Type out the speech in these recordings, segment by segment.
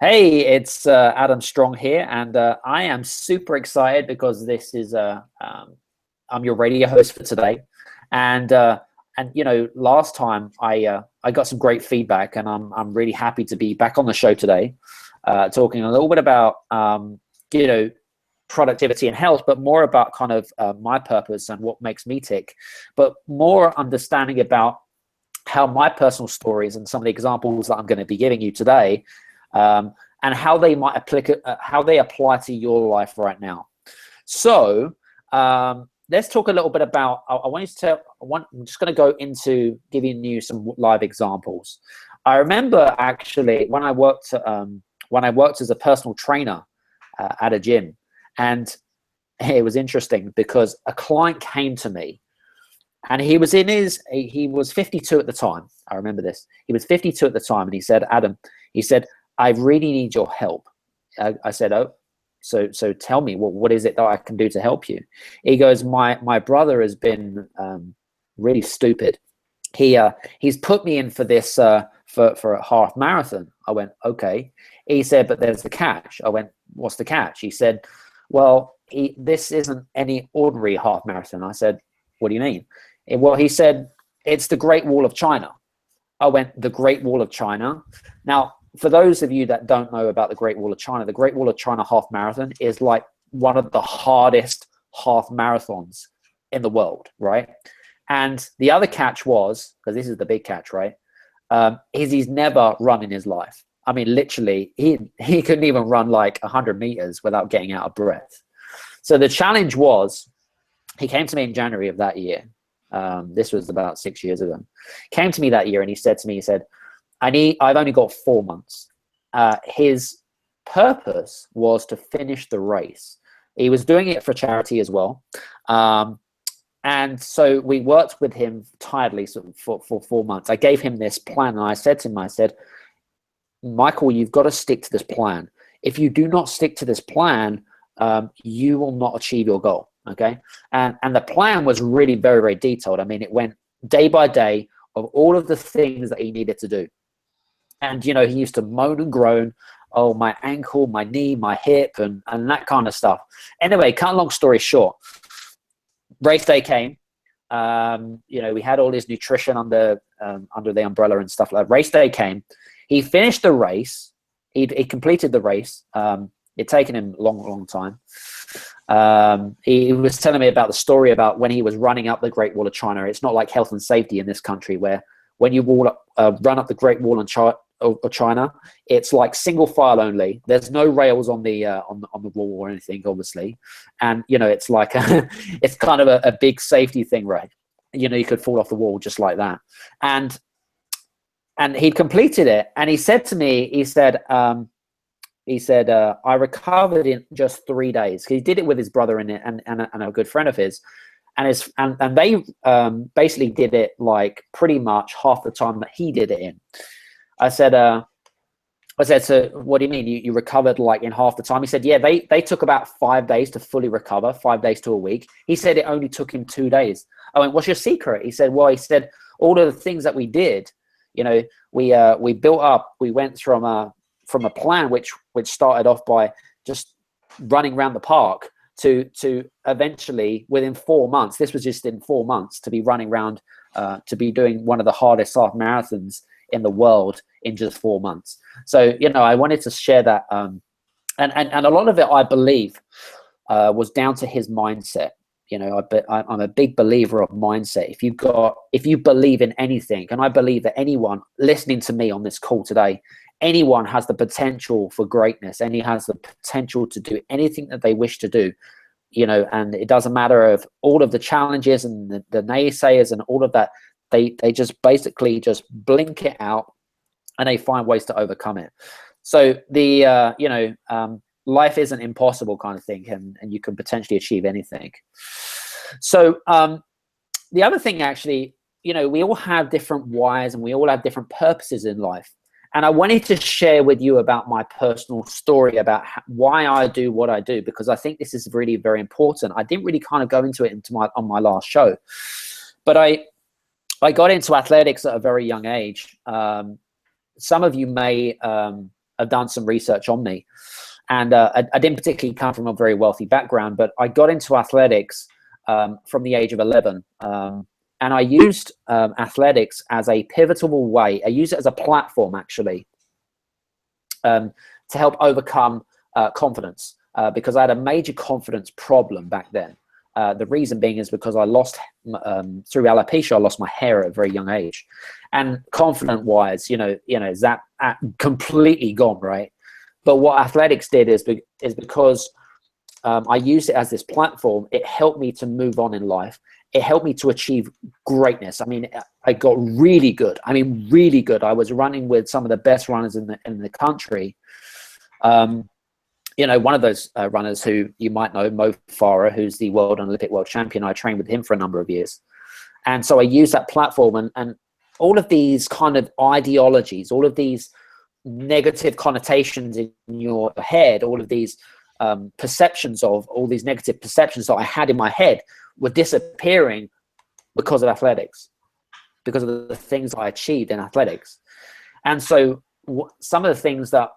Hey, it's Adam Strong here, and I am super excited because this is I'm your radio host for today, and last time I got some great feedback, and I'm really happy to be back on the show today, talking a little bit about you know productivity and health, but more about kind of my purpose and what makes me tick, but more understanding about how my personal stories and some of the examples that I'm going to be giving you today, and how they might how they apply to your life right now. So let's talk a little bit about. I want you to tell. I'm just going to go into giving you some live examples. I remember actually when I worked as a personal trainer at a gym, and it was interesting because a client came to me. And he was 52 at the time. I remember this. He was 52 at the time. And he said, Adam, he said, I really need your help. I said, oh, so tell me, what is it that I can do to help you? He goes, my brother has been really stupid. He's put me in for this, for a half marathon. I went, okay. He said, but there's the catch. I went, what's the catch? He said, well, this isn't any ordinary half marathon. I said, what do you mean? Well, he said, it's the Great Wall of China. I went, the Great Wall of China. Now, for those of you that don't know about the Great Wall of China, the Great Wall of China half marathon is like one of the hardest half marathons in the world, right? And the other catch was, because this is the big catch, right? Is he's never run in his life. I mean, literally, he couldn't even run like 100 meters without getting out of breath. So the challenge was, he came to me in January of that year. This was about 6 years ago. Came to me that year and he said to me, he said, I've only got 4 months. His purpose was to finish the race. He was doing it for charity as well. And so we worked with him tirelessly for 4 months. I gave him this plan and I said to him, I said, Michael, you've got to stick to this plan. If you do not stick to this plan, you will not achieve your goal. Okay. And the plan was really very, very detailed. I mean, it went day by day of all of the things that he needed to do. And, he used to moan and groan, oh, my ankle, my knee, my hip, and that kind of stuff. Anyway, cut a long story short, race day came. We had all his nutrition under the umbrella and stuff like that. Race day came. He finished the race. He completed the race. It'd taken him a long time. He was telling me about the story about when he was running up the Great Wall of China. It's not like health and safety in this country where when you run up the Great Wall of China, it's like single file only. There's no rails on the wall or anything, obviously. And, it's like, it's kind of a big safety thing, right? You could fall off the wall just like that. And he'd completed it. And he said to me, he said, I recovered in just 3 days. He did it with his brother and a good friend of his, and they basically did it like pretty much half the time that he did it in. I said, so what do you mean you recovered like in half the time? He said, yeah, they took about 5 days to fully recover, 5 days to a week. He said it only took him 2 days. I went, what's your secret? He said, well, all of the things that we did, we built up, we went from a plan which started off by just running around the park to eventually within 4 months, this was just in 4 months, to be running around, to be doing one of the hardest half marathons in the world in just 4 months. So, I wanted to share that. And a lot of it, I believe, was down to his mindset. I'm a big believer of mindset. If you believe in anything, and I believe that anyone listening to me on this call today, anyone has the potential for greatness, and he has the potential to do anything that they wish to do, and it doesn't matter of all of the challenges and the naysayers and all of that. They just basically just blink it out and they find ways to overcome it. So life isn't impossible kind of thing, and you can potentially achieve anything. So the other thing, actually, we all have different whys and we all have different purposes in life. And I wanted to share with you about my personal story about why I do what I do, because I think this is really very important. I didn't really kind of go into it on my last show, but I got into athletics at a very young age. Some of you may have done some research on me. And I didn't particularly come from a very wealthy background, but I got into athletics from the age of 11. And I used athletics as a pivotal way. I used it as a platform, actually, to help overcome confidence, because I had a major confidence problem back then. The reason being is because I lost, through alopecia, I lost my hair at a very young age. And confident-wise, is that completely gone, right? But what athletics did is because I used it as this platform, it helped me to move on in life. It helped me to achieve greatness. I mean, I got really good. I mean, really good. I was running with some of the best runners in the country. One of those runners who you might know, Mo Farah, who's the world and Olympic world champion. I trained with him for a number of years. And so I used that platform, and all of these kind of ideologies, all of these negative connotations in your head, all of these perceptions of all these negative perceptions that I had in my head were disappearing because of athletics, because of the things I achieved in athletics. And so some of the things that,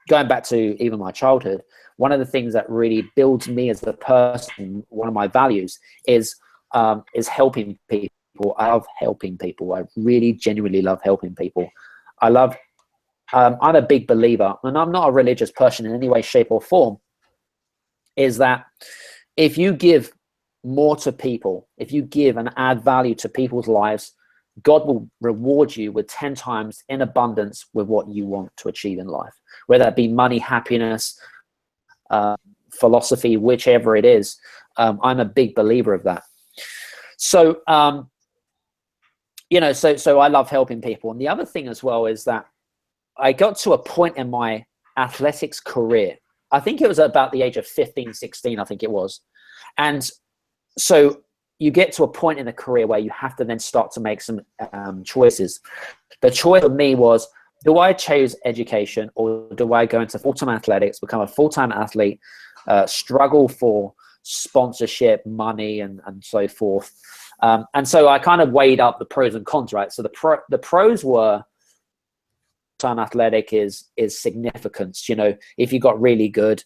going back to even my childhood, one of the things that really builds me as a person, one of my values is helping people. I love helping people. I really genuinely love helping people. I'm a big believer, and I'm not a religious person in any way, shape, or form, is that if you give more to people, if you give and add value to people's lives, God will reward you with 10 times in abundance with what you want to achieve in life, whether that be money, happiness, philosophy, whichever it is. I'm a big believer of that. So, so I love helping people. And the other thing as well is that I got to a point in my athletics career. I think it was about the age of 15, 16, I think it was. And so you get to a point in the career where you have to then start to make some choices. The choice for me was, do I choose education, or do I go into full-time athletics, become a full-time athlete, struggle for sponsorship, money, and so forth. And so I kind of weighed up the pros and cons, right? So the pros were, time athletic is significance. If you got really good,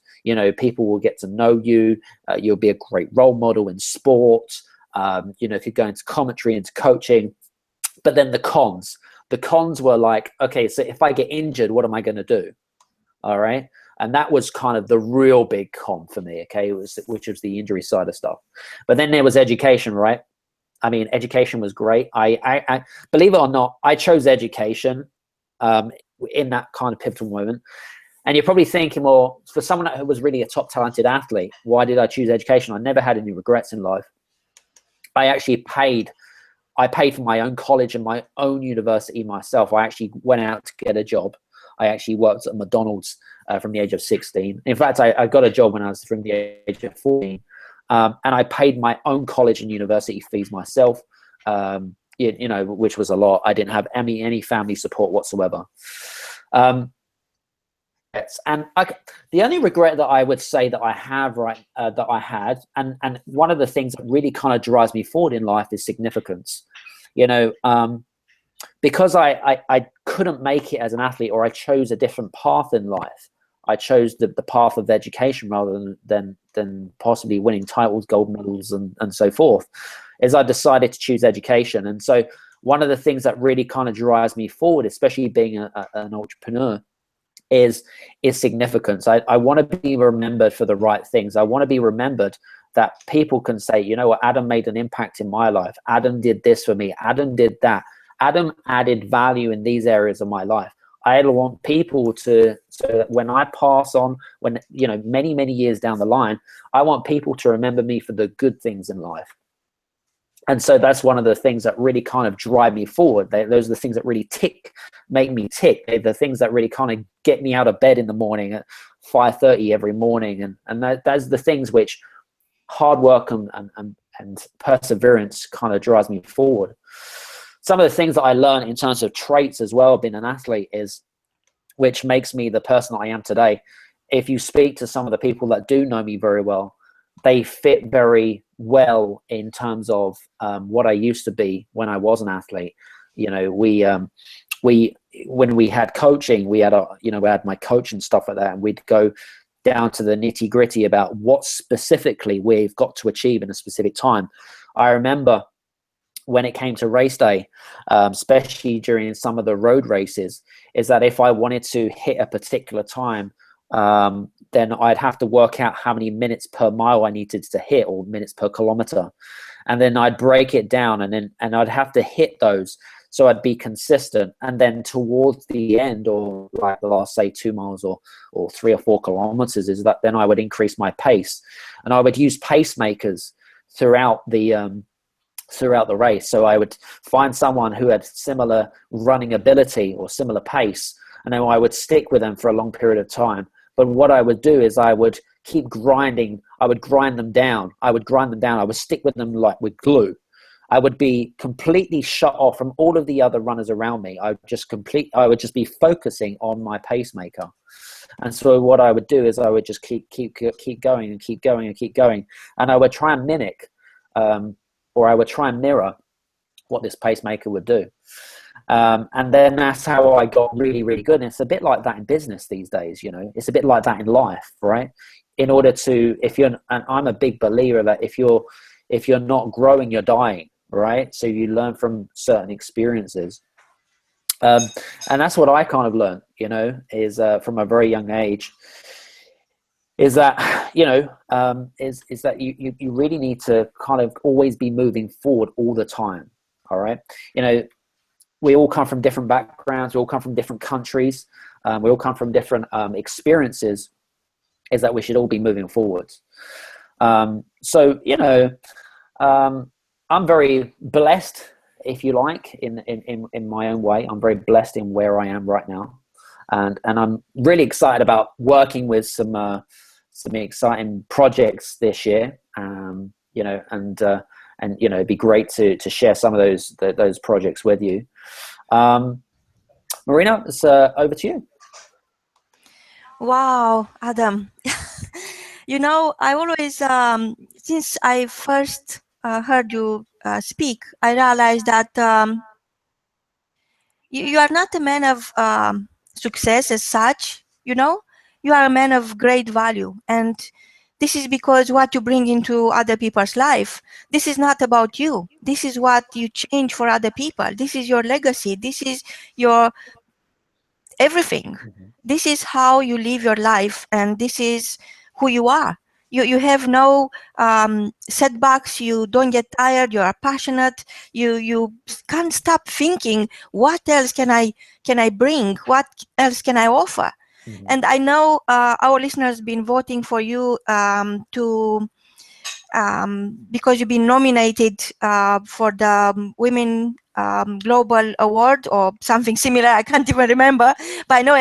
people will get to know you. You'll be a great role model in sport. If you go into commentary, into coaching. But then the cons were like, okay, so if I get injured, what am I going to do? All right. And that was kind of the real big con for me. Okay. Which was the injury side of stuff. But then there was education, right? I mean, education was great. I believe it or not, I chose education in that kind of pivotal moment. And you're probably thinking, well, for someone who was really a top talented athlete, why did I choose education? I never had any regrets in life. I actually paid for my own college and my own university myself. I actually went out to get a job. I actually worked at McDonald's from the age of 16. In fact, I got a job when I was from the age of 14. And I paid my own college and university fees myself, which was a lot. I didn't have any family support whatsoever. And the only regret that I would say that I have, that I had, and one of the things that really kind of drives me forward in life is significance. Because I couldn't make it as an athlete, or I chose a different path in life. I chose the path of education rather than possibly winning titles, gold medals, and so forth, is I decided to choose education. And so one of the things that really kind of drives me forward, especially being an entrepreneur, is significance. I want to be remembered for the right things. I want to be remembered that people can say, you know what, Adam made an impact in my life. Adam did this for me. Adam did that. Adam added value in these areas of my life. I want people so that when I pass on, many, many years down the line, I want people to remember me for the good things in life. And so that's one of the things that really kind of drive me forward. Those are the things that really make me tick. They're the things that really kind of get me out of bed in the morning at 5:30 every morning. And that's the things which hard work and perseverance kind of drives me forward. Some of the things that I learned in terms of traits as well, being an athlete, is which makes me the person that I am today. If you speak to some of the people that do know me very well, they fit very well in terms of what I used to be when I was an athlete. We when we had coaching, we had my coach and stuff like that, and we'd go down to the nitty gritty about what specifically we've got to achieve in a specific time. I remember when it came to race day, especially during some of the road races, is that if I wanted to hit a particular time, then I'd have to work out how many minutes per mile I needed to hit, or minutes per kilometer. And then I'd break it down, and I'd have to hit those. So I'd be consistent. And then towards the end, or like the last, say, 2 miles or 3 or 4 kilometers, is that then I would increase my pace, and I would use pacemakers throughout the race. So I would find someone who had similar running ability or similar pace, and then I would stick with them for a long period of time. But what I would do is I would keep grinding. I would grind them down. I would stick with them like with glue. I would be completely shut off from all of the other runners around me. I would just be focusing on my pacemaker. And so what I would do is I would just keep going and keep going and keep going. And I would try and mimic, or I would try and mirror what this pacemaker would do. And then that's how I got really, really good. And it's a bit like that in business these days, it's a bit like that in life, right? In order to, and I'm a big believer that if you're not growing, you're dying, right? So you learn from certain experiences. And that's what I kind of learned, is from a very young age, is that, is that you really need to kind of always be moving forward all the time. All right. We all come from different backgrounds. We all come from different countries. We all come from different experiences, is that we should all be moving forwards. So, I'm very blessed, if you like, in my own way. I'm very blessed in where I am right now. And I'm really excited about working with some exciting projects this year, and it'd be great to share some of those projects with you. Marina, it's over to you. Wow, Adam. I always, since I first heard you speak, I realized that you are not a man of success as such, you are a man of great value. And this is because what you bring into other people's life, this is not about you. This is what you change for other people. This is your legacy. This is your everything. Mm-hmm. This is how you live your life, and this is who you are. You have no setbacks. You don't get tired. You are passionate. You can't stop thinking, what else can I bring? What else can I offer? Mm-hmm. And I know our listeners been voting for you because you've been nominated for the Women Global Award or something similar. I can't even remember, but I know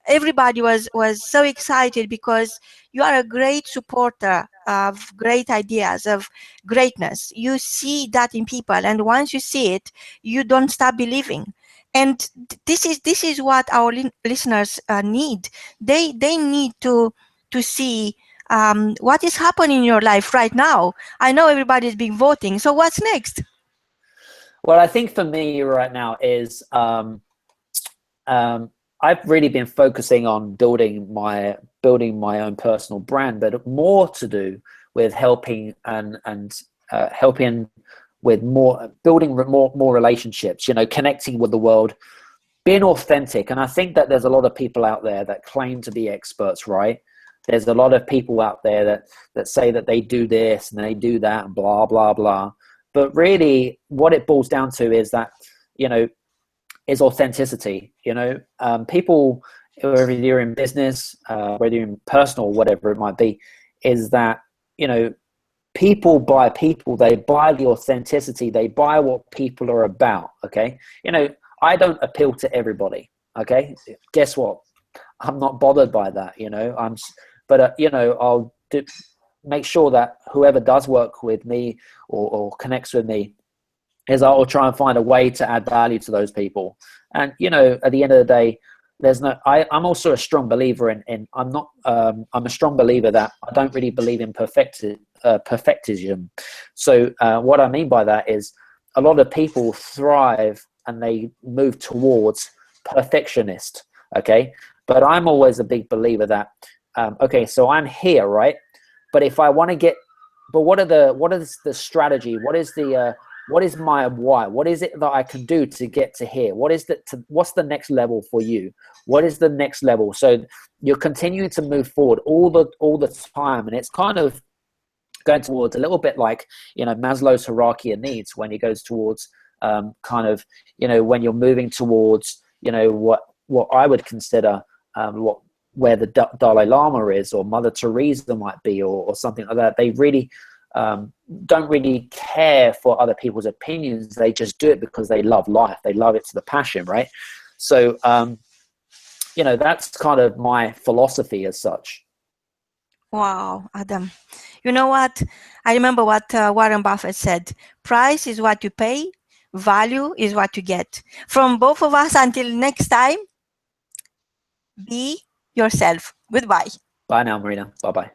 everybody was so excited because you are a great supporter of great ideas, of greatness. You see that in people, and once you see it, you don't stop believing. And this is what our listeners need. They need to see what is happening in your life right now. I know everybody's been voting. So what's next? Well, I think for me right now is I've really been focusing on building my own personal brand, but more to do with helping and helping with building more relationships, connecting with the world, being authentic. And I think that there's a lot of people out there that claim to be experts, right? There's a lot of people out there that say that they do this and they do that and blah, blah, blah. But really what it boils down to is that, is authenticity. People, whether you're in business, whether you're in personal, whatever it might be, is that, people buy people. They buy the authenticity. They buy what people are about. Okay. I don't appeal to everybody. Okay. Guess what? I'm not bothered by that. I'll make sure that whoever does work with me or connects with me is I'll try and find a way to add value to those people. And, at the end of the day, I'm also a strong believer in I'm a strong believer that I don't really believe in perfectism. So what I mean by that is a lot of people thrive and they move towards perfectionist. Okay, but I'm always a big believer that okay, so I'm here, right? But if I want to get, but what is the strategy? What is my why? What is it that I can do to get to here? What's the next level for you? What is the next level? So you're continuing to move forward all the time, and it's kind of going towards a little bit like, you know, Maslow's hierarchy of needs, when he goes towards kind of, you know, when you're moving towards, you know, what I would consider where the Dalai Lama is, or Mother Teresa might be, or something like that. They really don't really care for other people's opinions. They just do it because they love life. They love it to the passion, right? So, you know, that's kind of my philosophy as such. Wow, Adam. You know what? I remember what Warren Buffett said. Price is what you pay. Value is what you get. From both of us, until next time, be yourself. Goodbye. Bye now, Marina. Bye-bye.